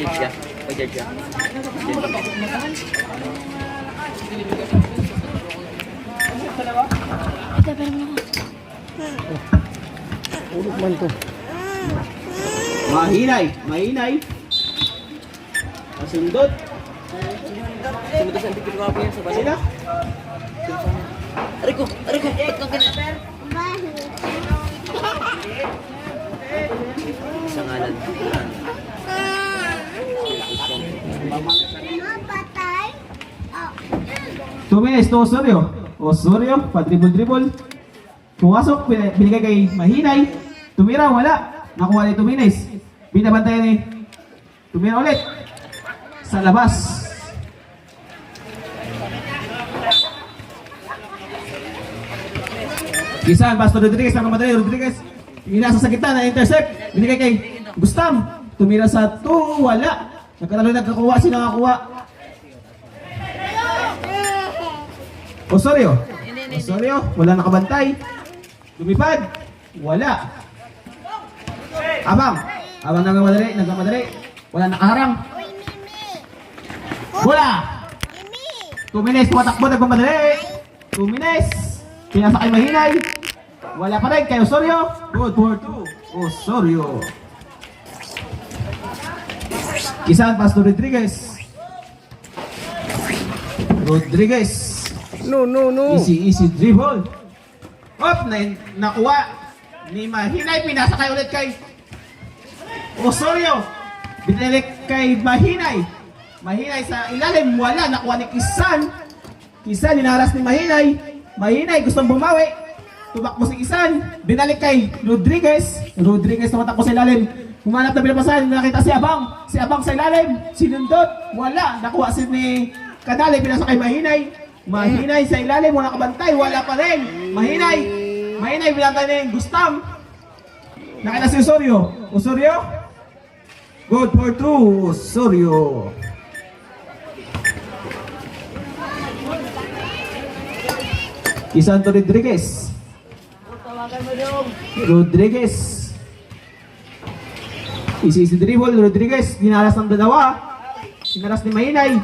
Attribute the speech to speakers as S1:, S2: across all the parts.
S1: Judge siya. Pag-judge siya.
S2: Ulog man to.
S3: Mahinay. Mahinay. Masundot.
S1: Sumunod sa antik ko yan sa basa.
S3: Sila.
S1: Ariko! Ariko! Ba't kang ganyan? Sa ngalan.
S3: 2 minutes to Osorio. Osorio, pa-dribble-dribble. Pumasok, binigay kay Mahinay. Tumira, wala. Nakuha ni 2 minutes. Binabantayan ni tumira ulit. Sa labas. Kisan, Pastor Rodriguez, ang kamatay, Rodriguez. Inasa sa gitna na intercept. Binigay kay Gustam. Tumira sa 2, wala. Nagkatalo nagkakuha, sino nakakuha? Osorio. Osorio, wala nakabantay. Lumipad, wala. Abang. Abang nagmamadali. Wala nakaharang. Wala. 2 minutes, tumatakbo, nagmamadali. 2 minutes. Pinasa kay Mahinay. Wala pa rin kay Osorio. Good for 2. Osorio. Kisan, Pastor Rodriguez. Rodriguez.
S2: No.
S3: Easy dribble. Up, nakuha ni Mahinay. Pinasakay ulit kay Osorio. Binalik kay Mahinay. Mahinay sa ilalim. Wala. Nakuha ni Kisan. Kisan, inaras ni Mahinay. Mahinay, gustong bumawi. Tumakbo si Kisan. Binalik kay Rodriguez. Rodriguez tumatakbo sa ilalim. Humanap na pinapasahan. Nakita si Abang. Si Abang sa ilalim. Sinundot. Wala. Nakuha si ni Kadali. Pinasakay Mahinay. Mahinay sa ilalim, wala kabantay, wala pa rin. Mahinay, binantay ni Gustam. Nakita si Osorio. Osorio? Good for 2, Osorio. Isanto Rodriguez. Rodriguez. Easy dribble, Rodriguez. Dinaras ng dalawa. Dinaras ni Mahinay.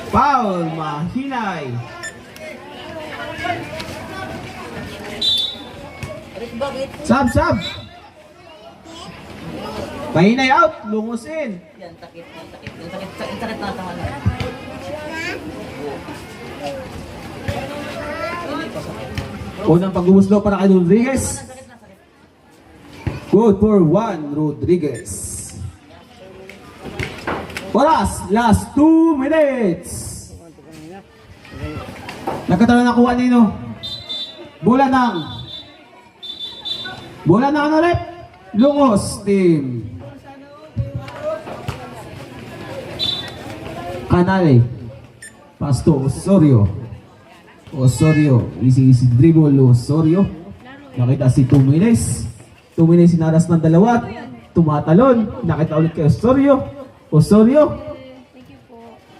S3: Foul, Mahinay. Sub. Mahinay out, lungusin.
S1: Yan, takit. Yung takit na tama na.
S3: Unang pag-umuslo para kay Rodriguez. Good for 1, Rodriguez. Oras, last 2 minutes. Nagkatalo na kuha nino. Bola ng ano rep? Lungos team. Canale. Pasto, Osorio. Easy dribble, Osorio. Nakita si Tumines. Sinaras ng dalawa. Tumatalon. Nakita ulit kay Osorio.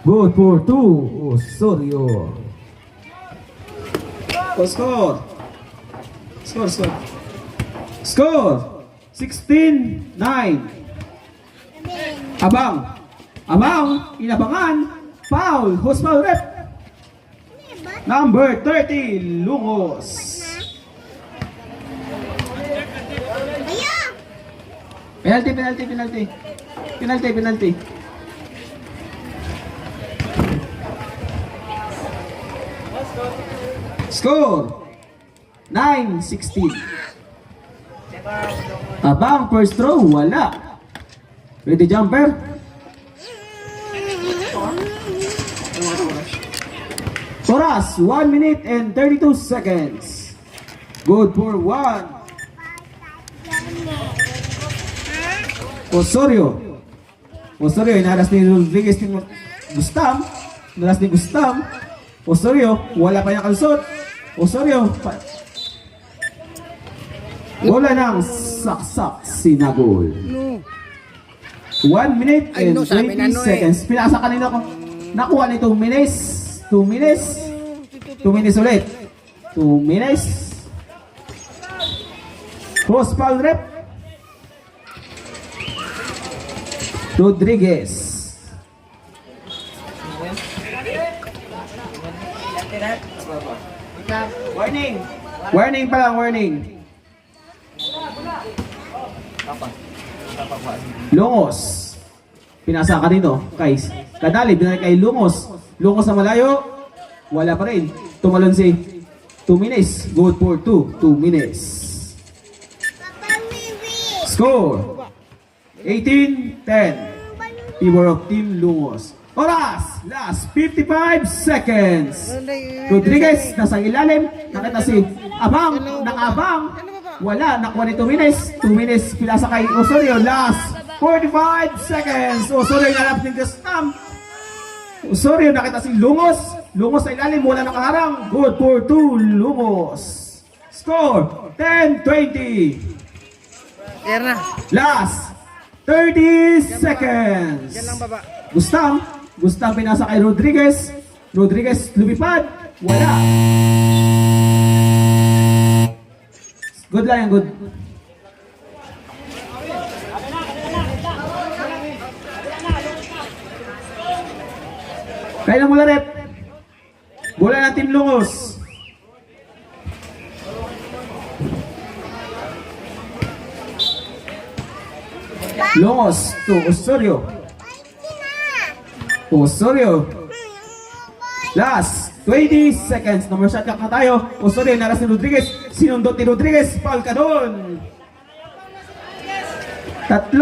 S3: Good for 2, Osorio. Score 16-9. Abang, inabangan. Foul, host foul rep. Number 30, Lungos. Penalty. Score 9-16. Abang, first throw, wala. Ready jumper. Oras, 1 minute and 32 seconds. Good for 1. Osorio, inaras ni Rodriguez ni Gustam. Osorio, wala pa niyang kalsot. Bola ng saksak sinagol. 1 minute and 20 seconds. Pinasa kanina ko. Nakuha ni 2 minutes. 2 minutes ulit. 2 minutes. Post foul rep. Rodriguez. Warning. Warning pa lang, warning. Lungos. Pinasa ka dito. Kay Kadali, binalik kay Lungos. Lungos na malayo. Wala pa rin. Tumalon si 2 minutes. Good for 2. 2 minutes. Score. 18-10. Favor of Team Lungos. Oras. Last 55 seconds. Rodriguez, nasa ilalim. Nakita si Abang. Nakabang. Wala. Nakuha ni 2 minutes. 2 minutes. Pinasa kay Osorio. Last 45 seconds. Osorio nalap ni Gastam. Osorio, nakita si Lungos. Lungos sa ilalim. Wala nakaharang. Good for 2. Lungos. Score. 10-20.
S2: Air na.
S3: Last 30 seconds.
S2: Yan lang baba.
S3: Gustam pinasa kay Rodriguez. Rodriguez lumipad. Wala. Good lang yan, good. Kaya na mula rep. Bola ng Team Lungos. Lungos to Osorio. Osorio. Last 20 seconds. Number shot clock na tayo. Osorio naras ni Rodriguez. Sinundot ni Rodriguez. Foul ka doon. 3.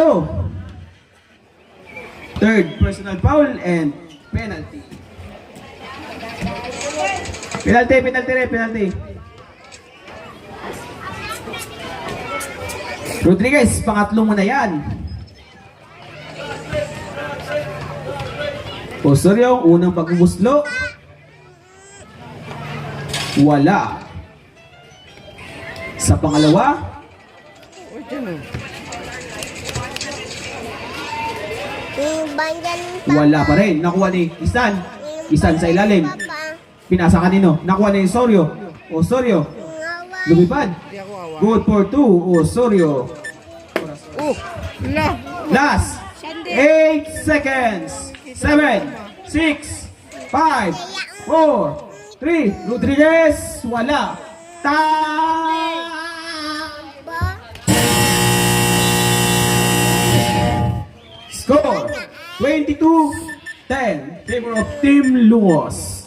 S3: Third personal foul and penalty. Penalty. Rodriguez, pangatlong mo na yan. Osorio, unang pagbumuslo. Wala. Sa pangalawa, wala pa rin. Nakuha ni Isan. Isan sa ilalim. Pinasa kanino? Nakuha ni Osorio. Osorio, lumipad. Good for 2. Osorio. Last 8 seconds. 7, 6, 5, 4, 3. Rodriguez, wala. Score 22-10. Favor of Team Lungos.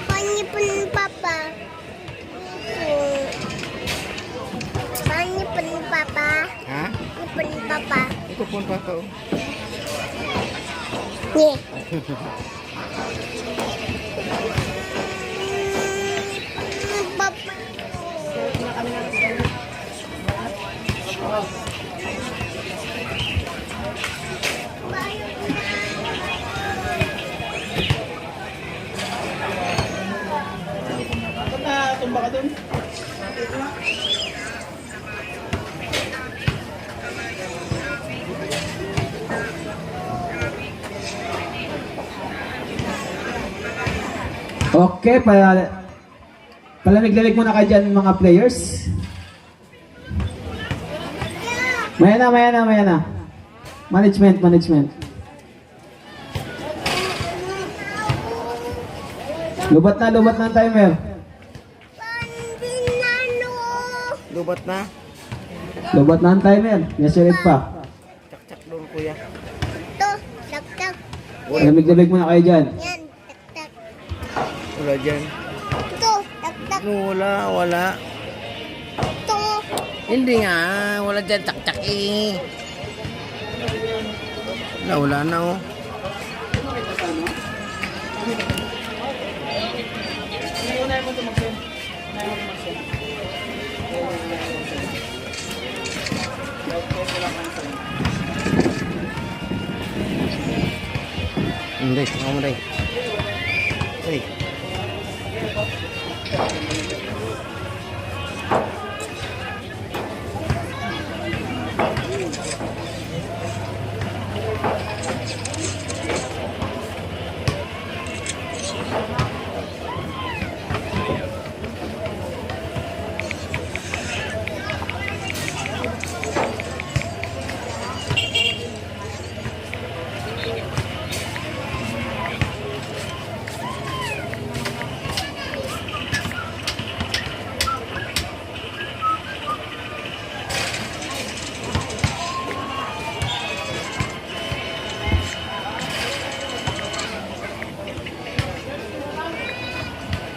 S4: Panipun papa. Panipun papa.
S2: Ha?
S4: Panipun papa.
S2: Ito pun pa to.
S4: Nih. Papa.
S3: Tumba ka dun. Okay, palamig-lamig muna kayo dyan mga players. Maya na. Management. Lubat na ang timer.
S4: Pandinano.
S2: Lubat na.
S3: Lubat na ang timer. Yes, ulit pa.
S2: Cak doon kuya.
S4: Tuh, tak.
S3: Palamig-lamig muna kayo dyan.
S4: Yan, tak.
S2: Wala dyan.
S4: Tuh, tak.
S2: Wala.
S4: Tuh.
S2: Hindi nga. Wala dyan. Tak eh. Wala na oh. Hindi, ako mo day. Hey.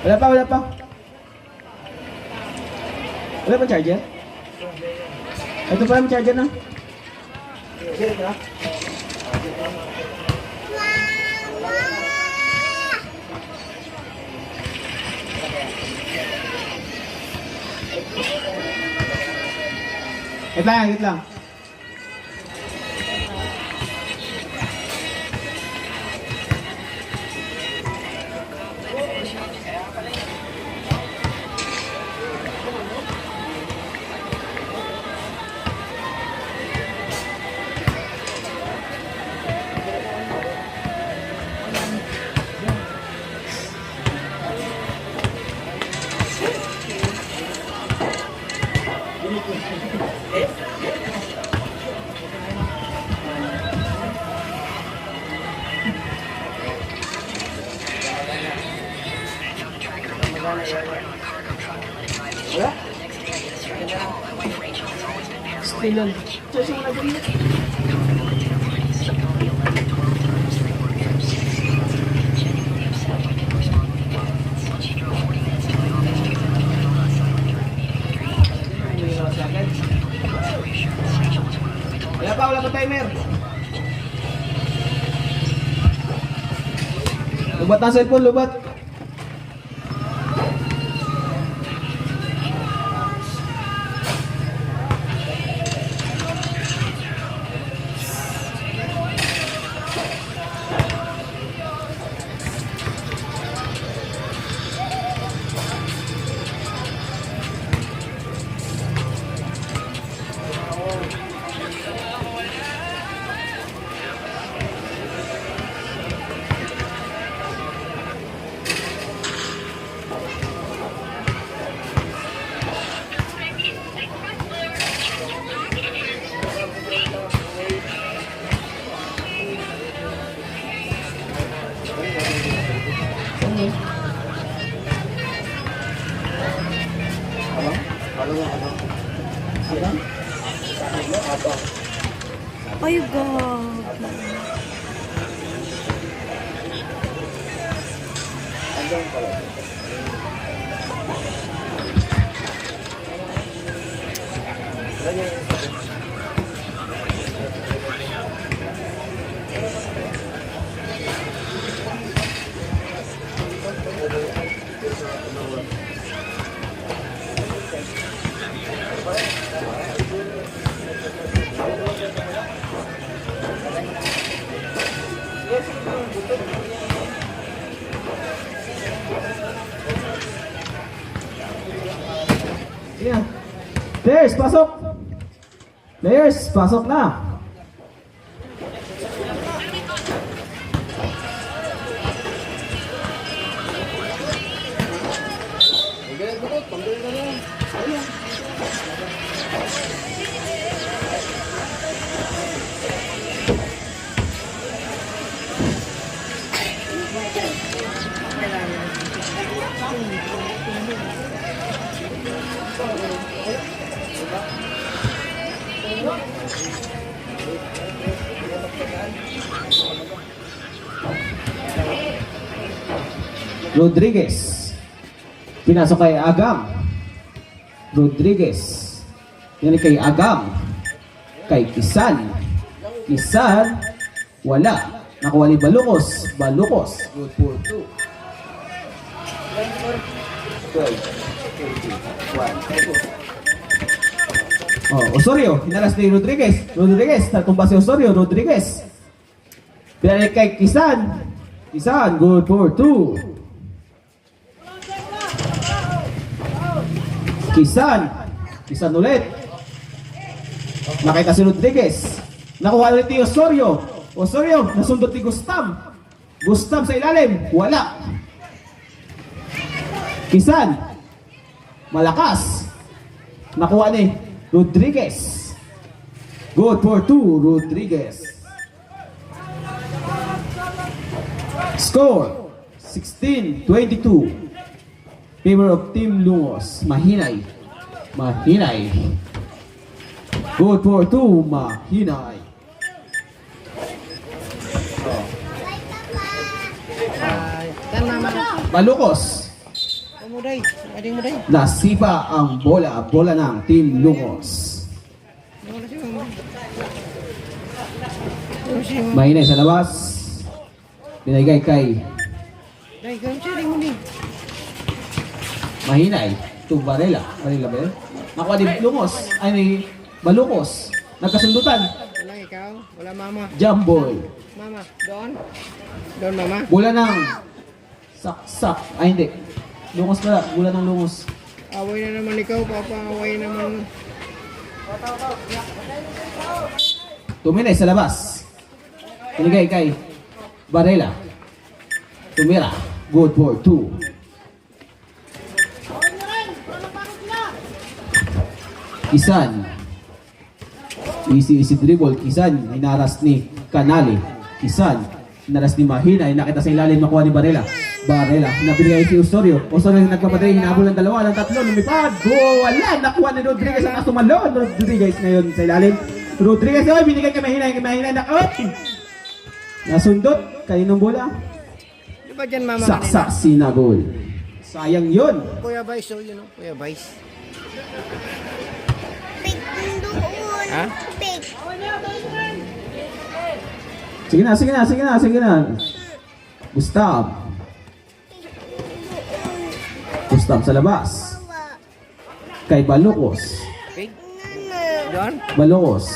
S3: Wala pa, wala pa. Wala pa charger? Ito pala yung charger na. Wait lang, wait lang. Still wala pa timer. Lubat na cellphone, lubat.
S4: Ay, God. Yeah. Players, pasok! Players, pasok na! Rodriguez. Pinasok kay Agam. Rodriguez. Yan kay Agam. Kay Kisan. Kisan. Wala. Nakuha ni Balukos. Balukos. Good for 2. Oh, Osorio. Hinalas ni Rodriguez. Rodriguez. Natumba si Osorio. Rodriguez. Pinalik kay Kisan. Kisan. Good for 2. Kisan. Kisan ulit. Nakita si Rodriguez. Nakuha ulit ni Osorio. Osorio, nasundot ni Gustam. Gustam sa ilalim. Wala. Kisan. Malakas. Nakuha ni Rodriguez. Good for 2, Rodriguez. Score 16-22. Favor of Team Lungos. Mahinay. Mahinay. Good for 2, Mahinay.
S2: Tan mama.
S4: Balukos.
S2: Muday. Ading muday.
S4: Nasipa ang bola. Bola ng Team Lungos. Mahinay sa labas. Binigay kay
S2: Dai, gawin siya rin mo ni.
S4: Mahinay. To Varela. Varela ba yun? Nakuha ni Lungos. Ay, ni Balukos. Nagkasundutan.
S2: Wala ikaw. Wala mama.
S4: Jumboy.
S2: Mama, doon. Doon mama.
S4: Bola ng saksak. Ay, hindi. Lungos pala. Bola ng Lungos.
S2: Away na naman ikaw, papa. Away naman.
S4: Tuminay sa labas. Binigay kay Varela. Tumira. Good for 2. Kisan. Easy dribble. Kisan. Hinaras ni Canale. Kisan. Hinaras ni Mahina. Nakita sa ilalim. Nakuha ni Varela. Varela. Nabinigay si Osorio. Osorio yung nagkamatay. Hinabol ng dalawa. Ng tatlo. Lumipad. Wala. Nakuha ni Rodriguez. Ang asumalon. Rodriguez ngayon sa ilalim. Rodriguez. Oy, binigay kay Mahina. Kay Mahina. Nasundot. Kaninong bola?
S2: Di ba dyan mama
S4: Saksak sinagol. Sayang yun.
S2: Kuya Vice, so yun o. Kuya Vice.
S5: Pig doon.
S2: Ha?
S5: Pig.
S4: Sige na. Gustav. Gustav sa labas. Kay Balukos.
S2: Pig? Doon?
S4: Balukos.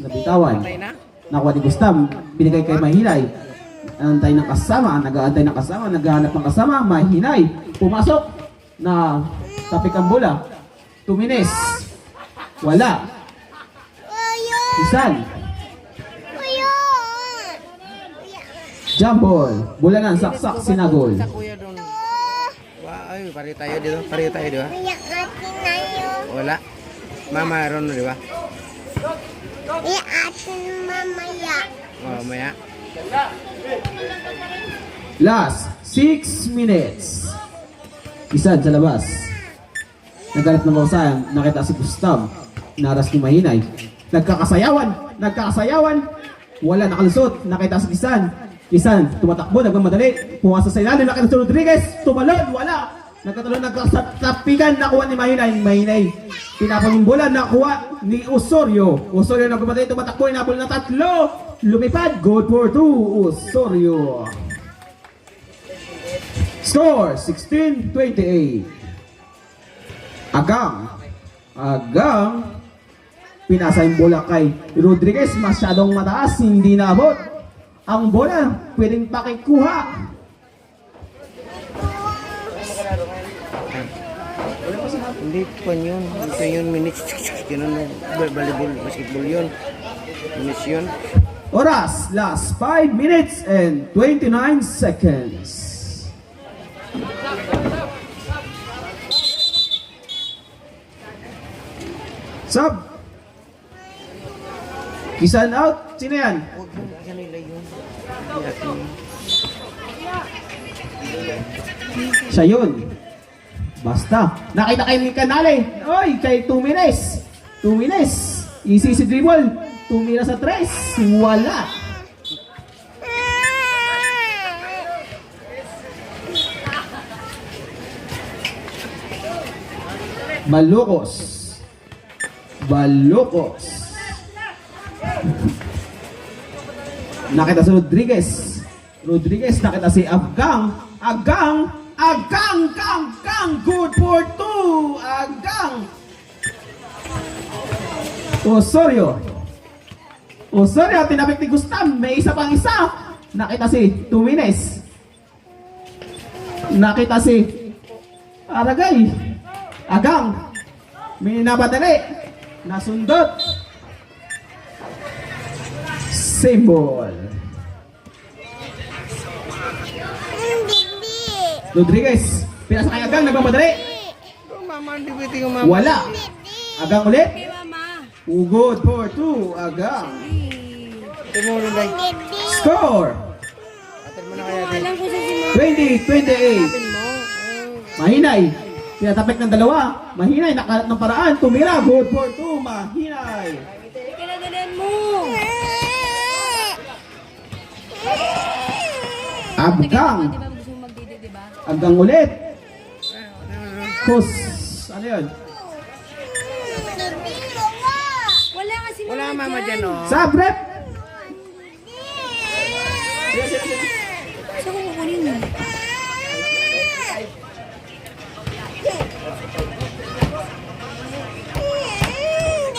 S4: Nabitawan.
S2: Patay na?
S4: Nakuha ni Gustav. Binigay kay Mahinay. Antay ng kasama. Nag-aantay ng kasama. Naghahanap ng kasama. Mahinay. Pumasok. Na tapik ang bola. Tuminis. Wala. Isan. Jump ball. Bola ng saksak sinagol.
S2: Sa kuya doon. Ay, pare tayo dito. Pare tayo dito.
S5: Iyak atin na yun.
S2: Wala. Mama, ron di ba?
S5: Iyak atin mamaya.
S2: Oh, maya.
S4: Last 6 minutes. Isan sa labas. Nagalit ng mausayang. Nakita si Gustav. Naras ni Mahinay. Nagkakasayawan. Wala nakalusot. Nakita si Kisan, tumatakbo, nagmamadali. Pumasa sa ilalim. Nakita si Rodriguez. Tumalon. Wala. Nagkatalon, nagkatapikan. Nakuha ni Mahinay. Pinapon yung bola. Nakuha ni Osorio. Osorio nagmamadali. Tumatakbo. Inabol na tatlo. Lumipad. Good for 2. Osorio. Score 16-28. Agang. Pinasa yung bola kay Rodriguez. Masyadong mataas. Hindi naabot. Ang bola. Pwedeng pakikuha.
S2: Hindi pa yun. Ito yun, minutes. Ganun, volleyball, basketball yun. Minutes yun.
S4: Oras. Last 5 minutes and 29 seconds. Sub. Kisan out. Sino yan?
S2: Huwag mo kanila yun.
S4: Siya yun. Basta. Nakita kayo ni Canale. Oy, kay Tumines. Easy si dribble. Tumira sa 3. Wala. Balukos. Nakita si Rodriguez. Nakita si Agang. Good for 2. Agang. Osorio, tinapik ni Gustav. May isa. Nakita si Tumines. Nakita si Aragay. Agang. May napadali. Nasundot. Same ball.
S5: Hindi.
S4: Rodriguez. Pinasa kay Agang, nagmamadali.
S2: Mama, hindi pwede yung mama.
S4: Wala. Agang ulit.
S6: Hey, mama.
S4: Ugod for 2. Agang.
S2: Ito mo rin, Day.
S5: Hindi.
S4: Score.
S2: Atin mo na kaya, Day.
S6: Alam ko sa si
S4: 20-28. Mahinay. Tinatapik ng dalawa. Mahinay. Nakalat ng paraan. Tumira. Good for 2. Mahinay.
S6: Kinadalan mo.
S4: Agang.
S6: Di ba gusto mo magdidi, di ba?
S4: Agang ulit. Kus. Ano yun?
S6: Wala nga si mama
S2: Wala ang mama dyan, oh.
S4: Sabrep.
S6: Saan ko kukunin mo?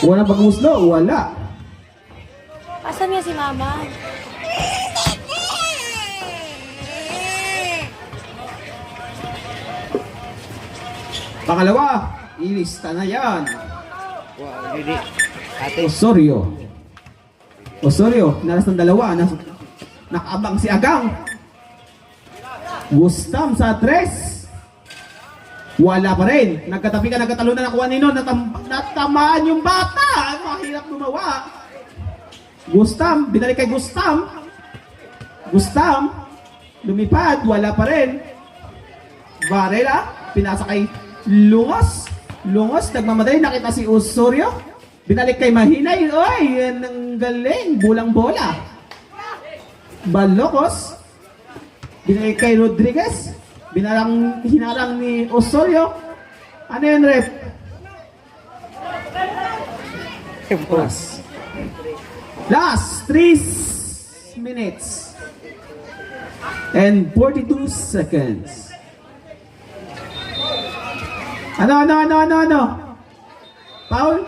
S4: Wala pag-uslo. Wala.
S6: Asan niya si mama?
S4: Pangalawa. Ilista na yan.
S2: Wow, Didi. Ate.
S4: Osorio. Osorio, naras ng dalawa. Nakaabang si Agang. Gustam sa 3. Wala pa rin. Nagkatabi ka, nagkatalunan ng kuha nino. Natamaan yung bata. Mahirap gumawa. Gustam, binalik kay Gustam. Gustam, lumipad. Wala pa rin. Varela, pinasa kay Lungos. Lungos, nagmamadali. Nakita si Osorio. Binalik kay Mahinay. Oy, yan ang galing. Bulang bola. Balokos. Binalik kay Rodriguez. Hinarang ni Osorio. Ano yan, ref? Last 3 minutes and 42 seconds. Ano? Paul?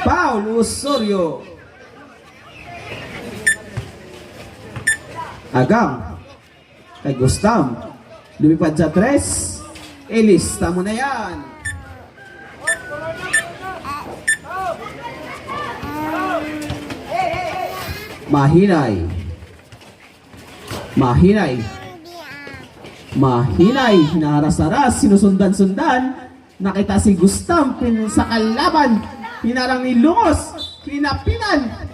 S4: Paul Osorio. Agang. Kay Gustam. Lumipad sa 3. Ilista mo na yan. Mahinay. Mahinay. Mahinay. Hinaras-aras. Sinusundan-sundan. Nakita si Gustam sa kalaban. Hinarang ni Lungos. Kinapinan.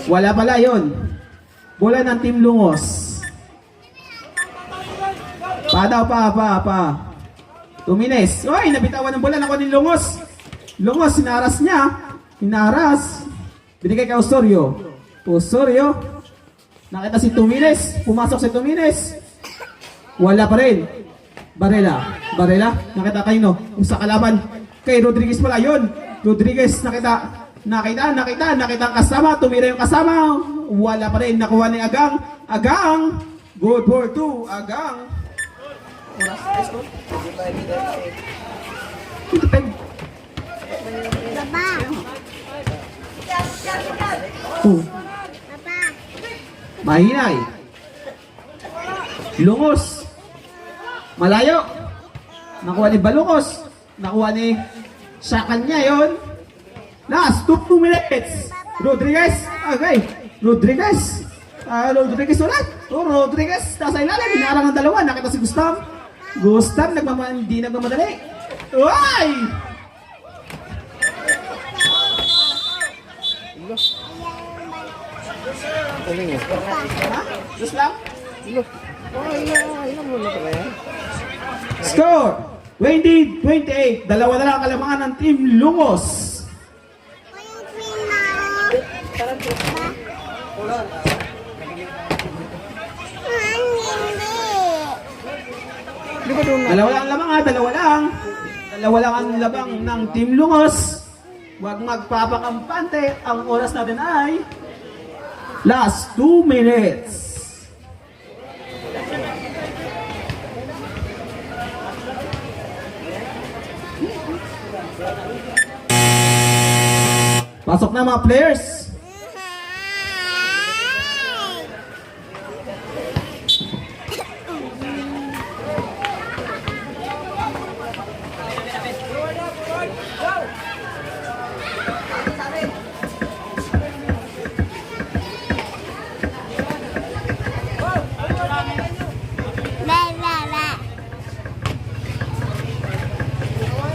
S4: Wala pala yon. Bola ng Team Lungos. Pa. Tumines. Oy, nabitawan ng bola. Nakuha ni Lungos. Lungos, hinaras niya. Hinaras. Binigay kay Osorio. Osorio. Nakita si Tumines. Pumasok si Tumines. Wala pa rin. Varela. Nakita kayo no. Sa kalaban. Kay Rodriguez pala yun. Rodriguez nakita ang kasama. Tumira yung kasama. Wala pa rin. Nakuha ni Agang. Agang. Good for 2. Agang.
S5: Baba.
S4: Oh.
S5: Baba.
S4: Mahinay. Lungos. Malayo. Nakuha ni Balungos. Nakuha ni sa kanya yon. Last 2 minutes. Rodriguez. Okay. Rodriguez ulit. Rodriguez. Nasa ilalim. Hinarang ng dalawa. Nakita si Gustam. Gustam. Hindi nagmamadali. Uy!
S2: Galing eh.
S4: Ha? Just lang?
S2: Ilan mo na ka yan?
S4: Score! 20-28. Dalawa na lang ang kalamangan ng Team Lungos.
S5: Yung queen na. Hindi.
S4: Dalawa lang ang lamang ha, dalawa lang. Dalawa lang ang labang ng Team Lungos. Huwag magpapakampante. Ang oras natin ay last 2 minutes. Pasok na mga players.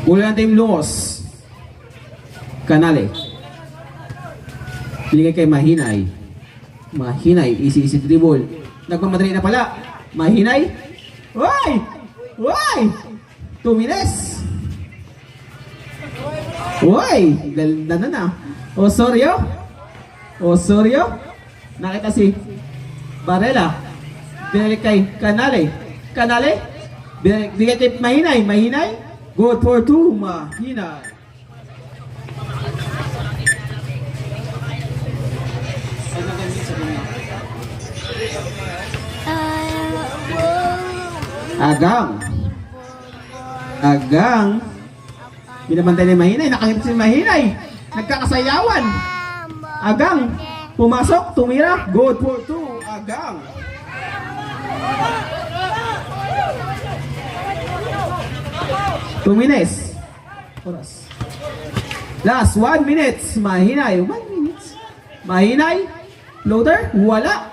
S4: Uli ng Team Lungos. Kanale. Binigay kay Mahinay. Mahinay, easy dribble. Nagmamadali na pala. Mahinay. Uy! Uy! 2 minutes. Uy! Ganda na. Osorio. Nakita si Barela. Binalik kay Kanale. Binigay kay Mahinay. Good for 2. Mahinay. Agang. Binabantay ni Mahinay. Nakahit si Mahinay. Nagkakasayawan. Agang. Pumasok. Tumira. Good for 2. Agang. Tumines. Oras. Last 1 minute. Mahinay. 1 minute. Mahinay. Floater. Wala.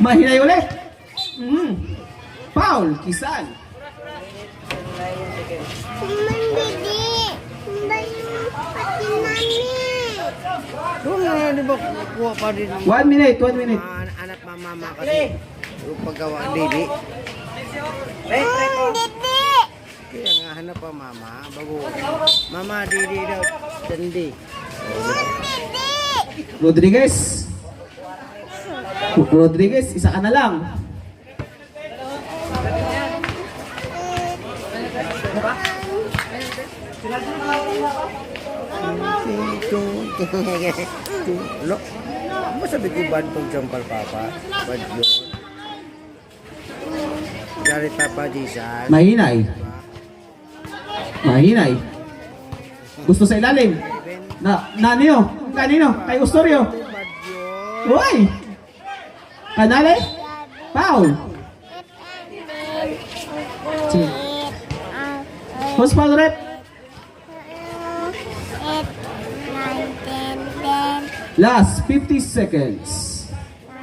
S4: Mahinay ulit. Foul. Kisan.
S5: Mandidi. Pati mami.
S2: Doon na, di ba, kuha pa din.
S4: 1 minute.
S2: Anak mama kasi. Yung paggawa ang dili.
S5: Mandidi.
S2: Kaya nga hanap pa mama. Bago. Mama, dili daw. Dandi.
S4: Rodriguez, isa ka na lang.
S2: Lo, masabi ko bad pag jampal papa? Bad yun. Galit papa disan.
S4: Mahinay. Gusto sa ilalim. Kanino? Kay Osorio.
S2: Bad yun.
S4: Uy! Kanale? Foul. Sige. Who's foul rep?
S5: 8, 9, 10, 10,
S4: Last 50 seconds.
S5: 9,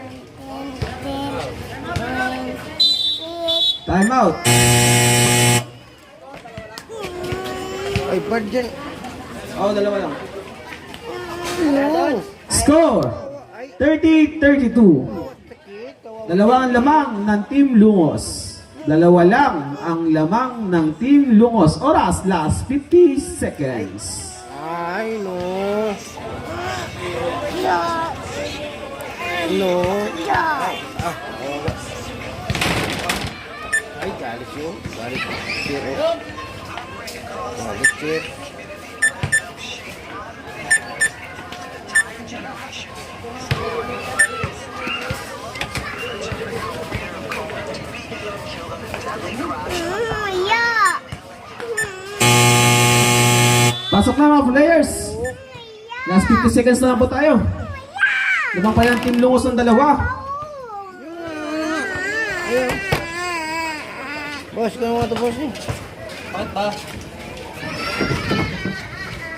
S5: 10, 10, 9, 8.
S4: Time out.
S2: Ay, bad yan.
S4: Dalawa lang.
S2: No.
S4: Score 30-32. Dalawa ang lamang ng Team Lungos. Dalawa lang ang lamang ng Team Lungos. Oras, last 50 seconds.
S2: Ay, no. No. Ay, galit yun. Galit. Galit.
S5: Yeah.
S4: Pasok na mga players. Last 50 seconds na lang po tayo. Lamang pa yung Team Lungos ng dalawa.
S2: Boss, kung ano ito, boss eh.
S1: Bakit ba?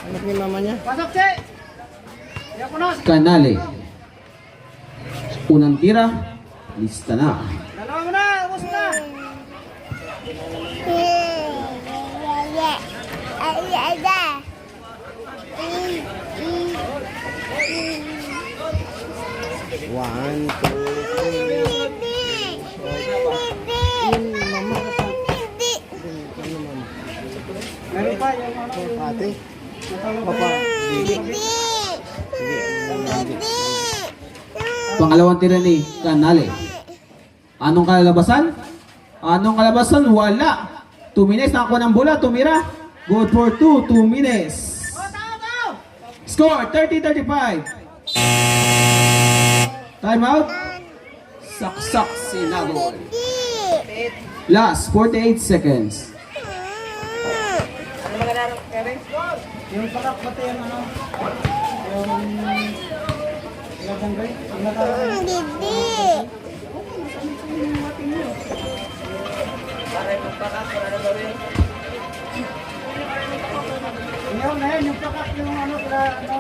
S2: Anak ni mama niya.
S4: Kanale. Unang tira. Lista na.
S2: One, two, three. Mama.
S4: Meron pa yung ano.
S2: Ate. Papa.
S4: Pangalawang tira ni Kanale. Anong kalabasan? Wala. 2 minutes. Nakakuha ng bola. Tumira. Good for 2. 2 minutes. Score 30-35. Time out. Saksak si Nagol. Last 48 seconds.
S3: Yung parak pati yung ano? Yung na yan, yung parak yung ano kila ano?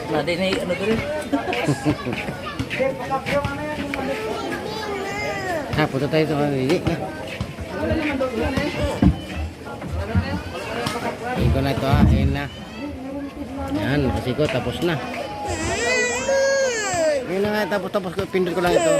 S1: Natin na ano doon.
S3: Parak yung ano yan, yung ano?
S2: Ha, punta tayo sa kanili. Ayun ko na ito ha. Ayun na. Yan, kasi ko tapos na. Ayun na nga, tapos ko. Pindot ko lang ito.